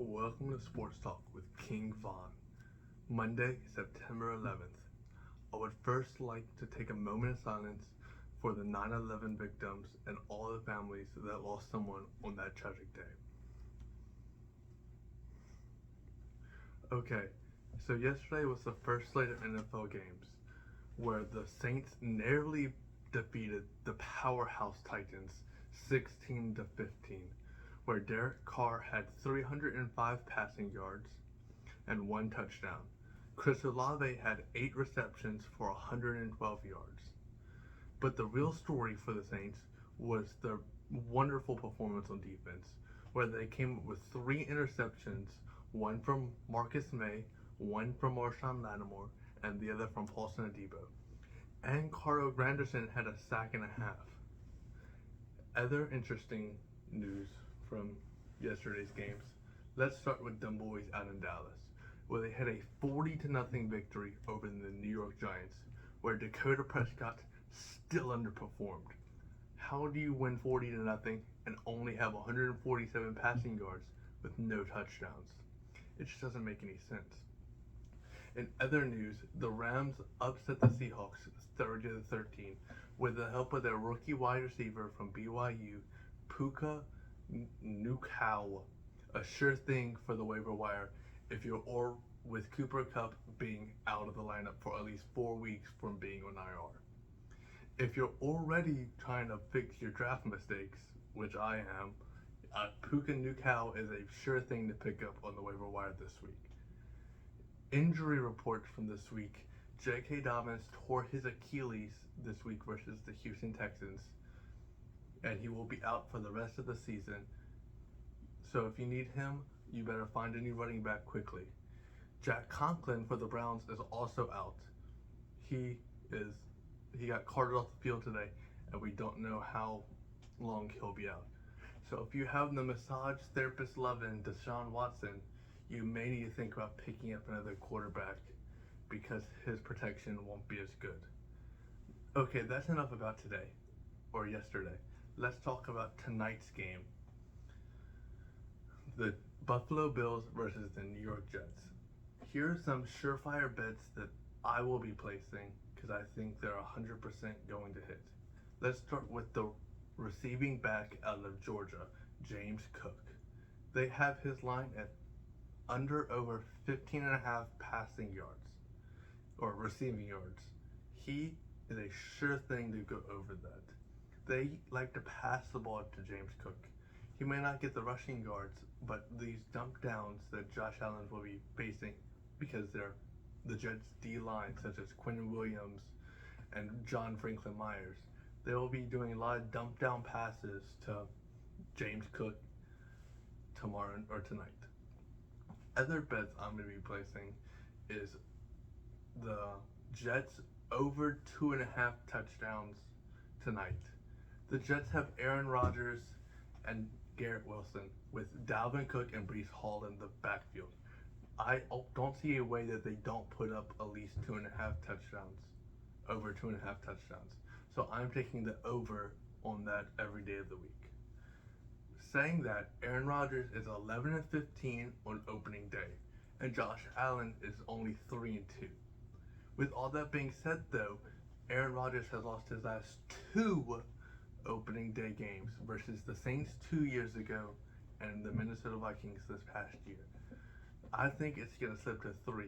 Welcome to Sports Talk with King Von. Monday, September 11th. I would first like to take a moment of silence for the 9/11 victims and all the families that lost someone on that tragic day. Okay, so yesterday was the first slate of NFL games where the Saints narrowly defeated the powerhouse Titans 16-15, where Derek Carr had 305 passing yards and 1 touchdown. Chris Olave had 8 receptions for 112 yards. But the real story for the Saints was their wonderful performance on defense, where they came up with 3 interceptions, one from Marcus May, one from Marshawn Lattimore, and the other from Paulson Adebo. And Carl Granderson had a sack and a half. Other interesting news from yesterday's games. Let's start with them boys out in Dallas, where they had a 40-0 victory over the New York Giants, where Dakota Prescott still underperformed. How do you win 40-0 and only have 147 passing yards with no touchdowns? It just doesn't make any sense. In other news, the Rams upset the Seahawks 30-13 with the help of their rookie wide receiver from BYU, Puka Nacua, a sure thing for the waiver wire if you're or with Cooper Kupp being out of the lineup for at least 4 weeks from being on IR. If you're already trying to fix your draft mistakes, which I am, Puka Nacua is a sure thing to pick up on the waiver wire this week. Injury reports from this week: J.K. Dobbins tore his Achilles this week versus the Houston Texans, and he will be out for the rest of the season. So if you need him, you better find a new running back quickly. Jack Conklin for the Browns is also out. He got carted off the field today, and we don't know how long he'll be out. So if you have the massage therapist loving Deshaun Watson, you may need to think about picking up another quarterback because his protection won't be as good. Okay, that's enough about today or yesterday. Let's talk about tonight's game. The Buffalo Bills versus the New York Jets. Here are some surefire bets that I will be placing because I think they're 100% going to hit. Let's start with the receiving back out of Georgia, James Cook. They have his line at over 15.5 passing yards or receiving yards. He is a sure thing to go over that. They like to pass the ball to James Cook. He may not get the rushing yards, but these dump downs that Josh Allen will be facing because they're the Jets D-line, such as Quentin Williams and John Franklin Myers, they will be doing a lot of dump down passes to James Cook tomorrow or tonight. Other bets I'm going to be placing is the Jets over 2.5 touchdowns tonight. The Jets have Aaron Rodgers and Garrett Wilson with Dalvin Cook and Breece Hall in the backfield. I don't see a way that they don't put up at least 2.5 touchdowns, over 2.5 touchdowns. So I'm taking the over on that every day of the week. Saying that, Aaron Rodgers is 11-15 on opening day, and Josh Allen is only 3-2. With all that being said, though, Aaron Rodgers has lost his last 2 opening day games versus the Saints 2 years ago and the Minnesota Vikings this past year. I think it's going to slip to 3.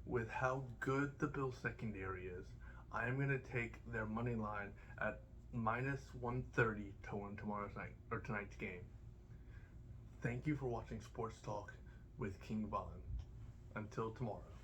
With how good the Bills secondary is, I am going to take their money line at -130 to win tonight's game. Thank you for watching Sports Talk with King Von. Until tomorrow.